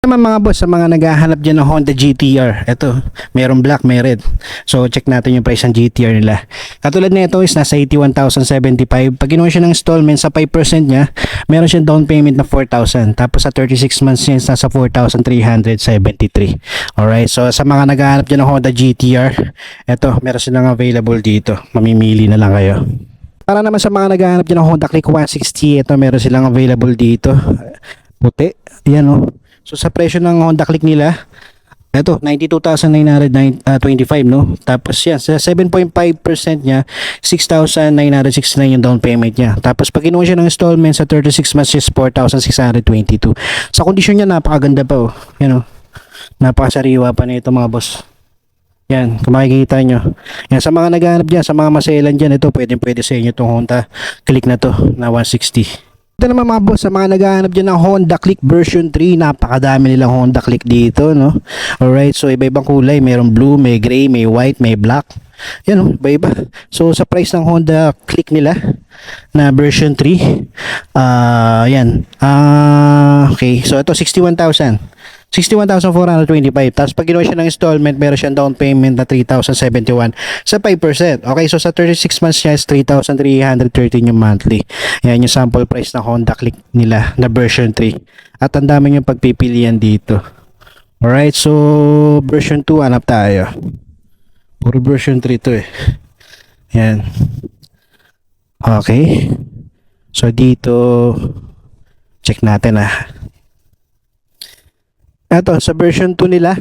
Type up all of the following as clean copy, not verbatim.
Naman mga boss, sa mga naghahanap dyan ng Honda GTR, ito, mayroong black, may red. So check natin yung price ng GTR nila. Katulad na ito is nasa 81,075. Pag ginawa siya ng installment sa 5% niya, meron siyang down payment na 4,000. Tapos sa 36 months niya is nasa 4,373. Alright, so sa mga naghahanap dyan ng Honda GTR, ito, meron silang available dito. Mamimili na lang kayo. Para naman sa mga naghahanap dyan ng Honda Click 160, ito meron silang available dito. Puti, yan o. So sa presyo ng Honda Click nila, ito 92,925 no. Tapos yan sa 7.5% niya, 6,969 yung down payment niya. Tapos pag kinuha siya ng installment sa 36 months is 4,622. Sa kondisyon niya napakaganda pa oh. Yan oh. Napakasariwa pa nito mga boss. Yan, kung makikita nyo. Yan, sa mga naghahanap dyan, sa mga maselan dyan, ito pwede sa inyo itong Honda Click na to na 160. Ito naman mga boss, sa mga naghahanap dyan ng Honda Click version 3, napakadami nilang Honda Click dito, no? Alright, so iba-ibang kulay, mayroong blue, may gray, may white, may black. Yan o, iba-iba. So sa price ng Honda Click nila na version 3, yan. Okay, so ito 61,000. 61,425. Tapos pag ginawa siya ng installment, meron siyang down payment na 3,071 sa 5%. Okay, so sa 36 months siya is 3,313 yung monthly. Yan yung sample price ng Honda Click nila na version 3. At ang dami yung pagpipilian dito. Alright, so version 2 hanap tayo. Puro version 3 to eh. Yan. Okay. So dito check natin ah. Ito, sa version 2 nila.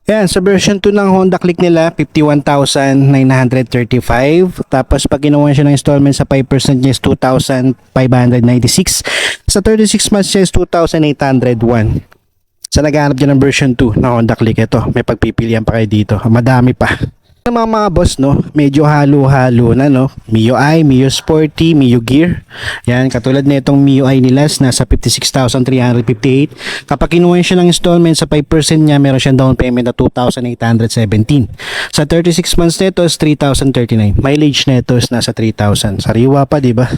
Yan, sa version 2 ng Honda Click nila, 51,935. Tapos pag ginawa siya ng installment sa 5% niya is 2,596. Sa 36 months niya is 2,801. Sa naghahanap dyan ng version 2 ng Honda Click, ito, may pagpipilian pa kayo dito. Madami pa. Mga boss no, medyo halo-halo na no. MIUI, MIU Sporty, MIU Gear. Yan, katulad na itong MIUI nila nasa 56,358. Kapag kinuha siya ng installment sa 5% niya, meron siyang down payment na 2,817. Sa 36 months nito is 3,039. Mileage nito is nasa 3,000. Sariwa pa, di ba?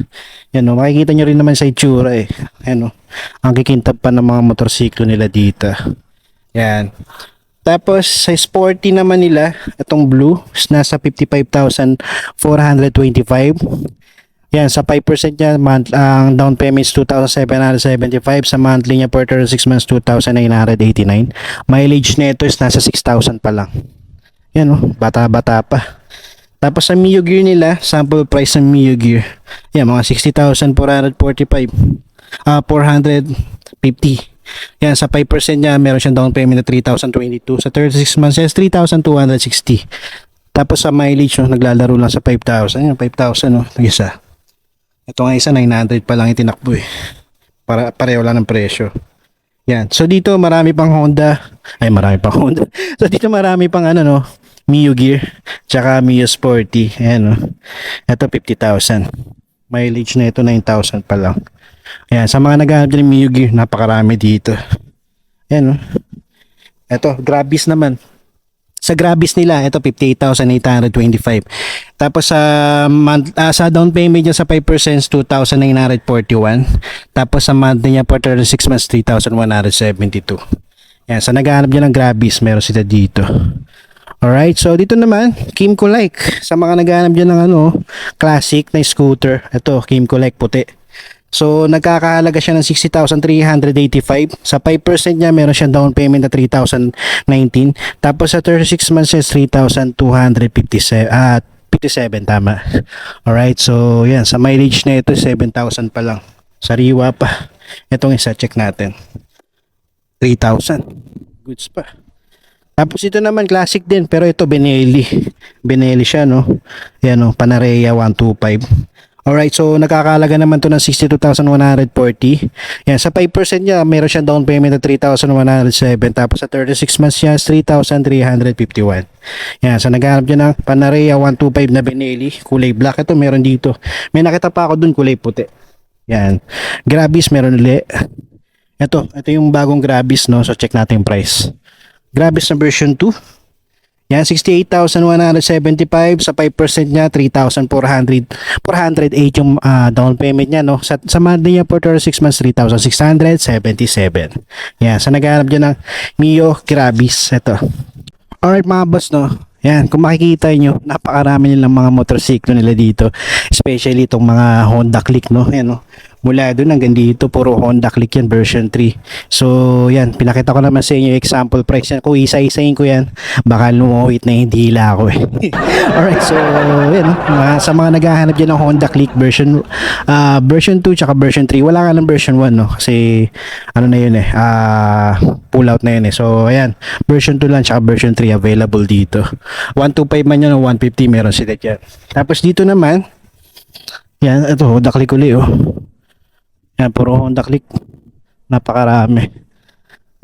Yan no, makikita nyo rin naman sa itsura eh. Yan no, ang kikintab pa ng mga motorsiklo nila dito. Yan. Tapos sa sporty naman nila, itong blue is nasa 55,425. Yan, sa 5% niya, ang down payment is 2,775. Sa monthly niya per 36 months, 2,989. Mileage nito is nasa 6,000 pa lang. Yan oh, bata-bata pa. Tapos sa MIU Gear nila, sample price ng MIU Gear. Yan, mga 60,445. 450. Yan, sa 5% niya, meron siyang down payment na 3,022. Sa 36 months, is 3,260. Tapos sa mileage, no, naglalaro lang sa 5,000. Yan, 5,000, no, isa. Ito nga isa, 900 pa lang itinakbo eh. Pareho lang ng presyo. Yan, so dito marami pang Honda. So dito marami pang ano, no, MIU Gear, tsaka MIU Sporty. Ayan, no. Ito 50,000. Mileage na ito 9,000 pa lang. Ayan, sa mga naghahanap din ng MIU Gear, napakarami dito. Ayan, no. Ito, Grabis naman. Sa Grabis nila, ito 58,825. Tapos sa down payment niya sa 5% 2,941. Tapos sa monthly niya for 36 months 3,172. Ayan, sa naghahanap niya ng Grabis, meron sila dito. Alright, so dito naman, Kimco Like. Sa mga naghahanap dyan ng classic na scooter, ito, Kimco Like puti. So, nagkakahalaga siya ng 60,385. Sa 5% niya, meron siyang down payment na 3,019. Tapos sa 36 months is 3,257. 57, tama. Alright, so yan. Sa mileage na ito, 7,000 pa lang. Sariwa pa. Itong isa, check natin. 3,000. Goods pa. Tapos ito naman classic din, pero ito Benelli. Benelli siya, no? Yan, no? Panarea 125. Alright, so nakakalaga naman to ng 62,140. Yan, sa 5% niya, meron siyang down payment na 3,107. Tapos sa 36 months niya, 3,351. Yan, so naghanap niya ng Panarea 125 na Benelli. Kulay black. Ito, meron dito. May nakita pa ako dun, kulay puti. Yan. Grabis, meron ulit. Ito yung bagong Grabis, no? So check natin yung price. Grabis na version 2. Yan, 68,175 sa 5% niya, 408 yung down payment niya, no? Sa monthly niya for 36 months, 3,677. Yan, sa naghahanap dyan ng Mio Grabis, ito. Alright mga boss, no? Yan, kung makikita nyo, napakarami nilang mga motorsiklo nila dito. Especially itong mga Honda Click, no? Yan, no? Mula doon hanggang dito, puro Honda Click yan, version 3. So, yan, pinakita ko naman sa inyo yung example price yan. Kung isa-isahin ko yan, baka lumuhit na yung dila ako eh. Alright, so, yan, no? Sa mga naghahanap dyan ng Honda Click version 2 tsaka version 3, wala ka ng version 1, no? Kasi, ano na yun eh, pull out na yun eh. So, ayan, version 2 lang tsaka version 3 available dito. 125 man yun o 150 meron sila dyan. Tapos dito naman, yan, ito, Honda Click uli oh. Yan, puro Honda Click. Napakarami.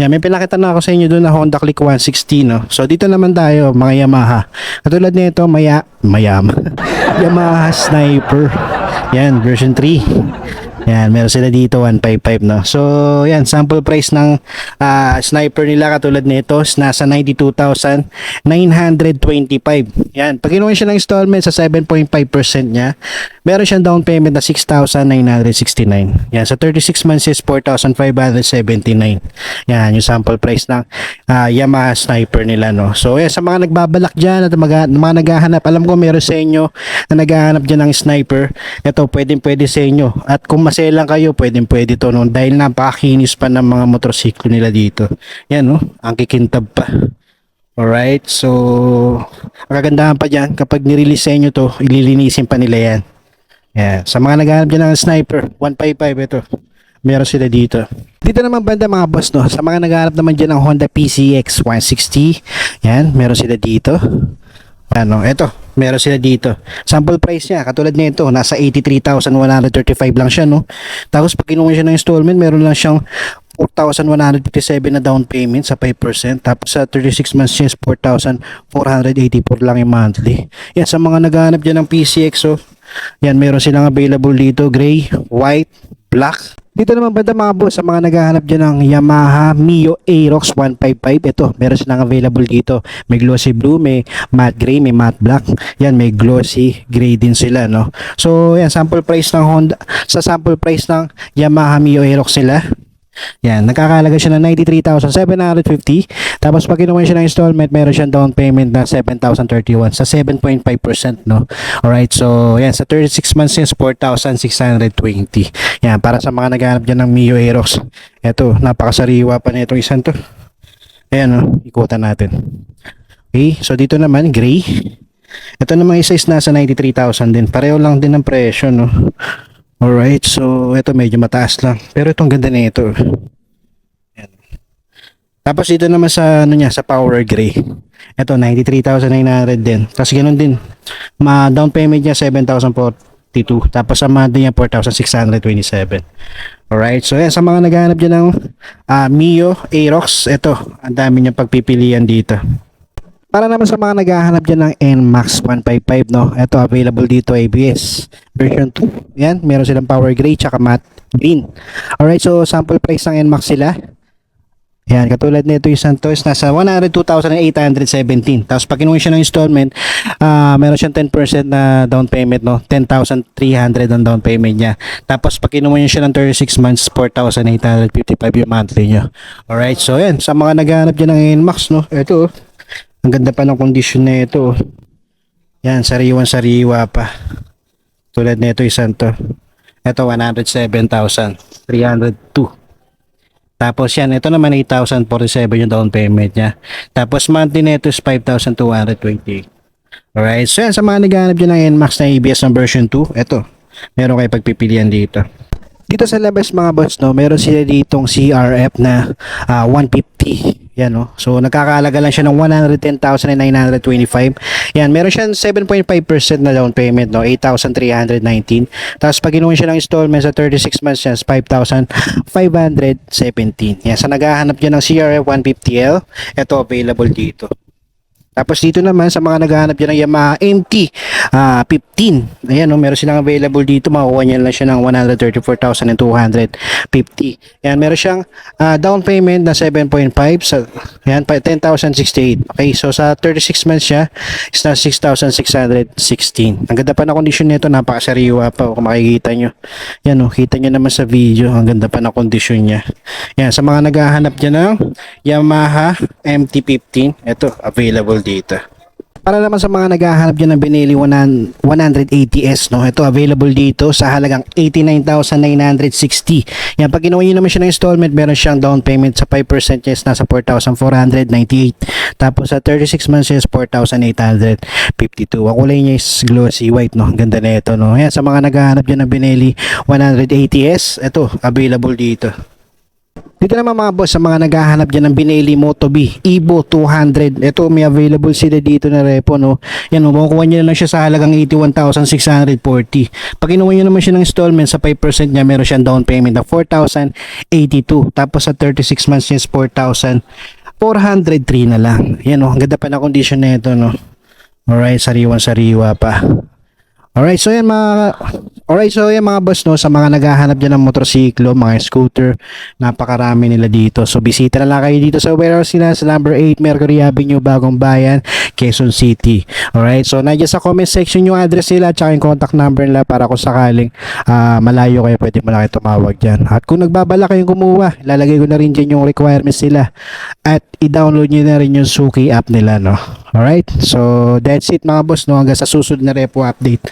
Yan, may pinakita na ako sa inyo doon na Honda Click 160, no? So, dito naman tayo, mga Yamaha. Katulad nito, Yamaha Sniper. Yan, version 3. Yan, meron sila dito 155, no. So, yan, sample price ng Sniper nila katulad nito nasa 92,925. Yan, pag kinuha siya ng installment sa 7.5% niya, meron siyang down payment na 6,969. Yan, sa 36 months is 4,579. Yan, yung sample price ng Yamaha Sniper nila, no. So, yan, sa mga nagbabalak dyan at mga naghahanap, alam ko meron sa inyo na naghahanap dyan ng Sniper, ito pwede sa inyo. At kung maselan kayo, pwede to, no, dahil napakakinis pa ng mga motorsiklo nila dito. Yan, no, ang kikintab pa. Alright, so ang kagandahan pa dyan, kapag nirelease sa inyo to, ililinisin pa nila yan. Yan, sa mga naghahanap dyan ng Sniper 155, ito meron sila dito. Dito naman banda mga boss, no, sa mga naghahanap naman dyan ng Honda PCX 160, yan, meron sila dito. Ano, eto, meron sila dito. Sample price niya, katulad nito, nasa 83,135 lang siya, no. Tapos pag kinuha siya ng installment, meron lang siyang 4,157 na down payment sa 5%. Tapos sa 36 months siya, 4,484 lang yung monthly. Yan, sa mga naghahanap dyan ng PCX, so, yan, meron silang available dito, gray, white, black. Dito naman banda mga boss, sa mga naghahanap dyan ng Yamaha Mio Aerox 155, ito, meron silang available dito. May glossy blue, may matte gray, may matte black. Yan, may glossy gray din sila, no. So, yan, sample price ng Honda, sa sample price ng Yamaha Mio Aerox sila. Yan, nagkakalaga siya ng 93,750. Tapos pag kinuha siya ng installment, meron siyang down payment na 7,031 sa 7.5%, no. Alright, so yan, sa 36 months is 4,620. Yan, para sa mga naghahanap dyan ng Mio Aerox. Eto, napakasariwa pa na itong isang to. Ayan, no, ikutan natin. Okay, so dito naman, gray. Ito naman isa is nasa 93,000 din. Pareho lang din ang presyo, no. Alright, so ito medyo mataas lang. Pero itong ganda na ito. Yan. Tapos dito naman sa ano niya, sa Power Gray. Ito 93,900 din. Tapos ganoon din. Down payment niya 7,042. Tapos sa monthly niya 4,627. Alright, so yan, sa mga naghahanap dyan ng Mio Aerox, ito, ang dami niyang pagpipilian dito. Para naman sa mga naghahanap dyan ng NMAX 155, no, ito available dito ABS version 2. Yan, meron silang Power Gray tsaka matte green. Alright, so sample price ng NMAX sila. Yan, katulad nito yung Santos, nasa 102,817. Tapos pag kinuha siya ng installment, meron siyang 10% na down payment, no, 10,300 ang down payment niya. Tapos pag kinuha niya siya ng 36 months, 4,855 yung monthly niya. Alright, so yan, sa mga naghahanap dyan ng NMAX, no, ito, ang ganda pa ng condition na ito. Yan, sariwan-sariwa pa. Tulad nito isang to. Ito 107,302. Tapos yan, ito naman 8,047 yung down payment niya. Tapos monthly nito is 5,228. Alright, so yan, sa mga naghahanap dyan ng NMAX na ABS ng version 2, ito, meron kayo pagpipilian dito. Dito sa labas mga boss, no, meron sila ditong CRF na 150. Yan, no. So nagkakahalaga lang siya ng 110,925. Yan, meron siyang 7.5% na down payment, no, 8,319. Tapos pag kinuha siya ng installment sa 36 months, yan, 5,517. Yan, sa naghahanap niya ng CRF 150L, ito available dito. Tapos dito naman sa mga naghahanap dyan ng Yamaha MT 15. Ayan, no, meron silang available dito. Makukuha niya lang siya ng 134,250. Ayan, meron siyang down payment na 7.5 sa ayan, 10,068. Okay, so sa 36 months siya is na 6,616. Ang ganda pa na kondisyon nito, napakasariwa pa kung makikita nyo. Yan, oh, kita nyo naman sa video, ang ganda pa na kondisyon niya. Yan, sa mga naghahanap dyan ng Yamaha MT-15, ito, available dito. Para naman sa mga naghahanap dyan ng Benelli 180S, no? Ito available dito sa halagang 89,960. Yan, pag ginawa nyo naman siya ng installment, meron siyang down payment sa 5% niya is nasa 4,498. Tapos sa 36 months is 4,852. Ang kulay niya is glossy white, no? Ang ganda na ito, no? Yan, sa mga naghahanap dyan ng Benelli 180S, ito available dito. Dito naman mga boss, sa mga naghahanap dyan ng Benelli Moto B Evo 200, ito may available sila dito na repo, no? Yan, makukuha nyo lang siya sa halagang 81,640. Pag inuwi nyo naman siya ng installment sa 5% niya, meron siyang down payment na 4,082. Tapos sa 36 months niya is 4,403 na lang. Yan, no? Ang ganda pa na condition na ito, no? Alright, sariwan-sariwa pa. Alright, so yan mga boss, no, sa mga naghahanap dyan ng motorsiklo, mga scooter, napakarami nila dito. So bisita na lang kayo dito sa warehouse nila sa number 8 Mercury Avenue, Bagong Bayan, Quezon City. Alright, so nandiyan sa comment section yung address nila at yung contact number nila para kung sakaling malayo kayo, pwede mo na kayo tumawag dyan. At kung nagbabala kayong kumuha, ilalagay ko na rin dyan yung requirements nila at i-download nyo na rin yung Suki app nila, no. Alright, so that's it mga boss, no, hanggang sa susunod na repo update.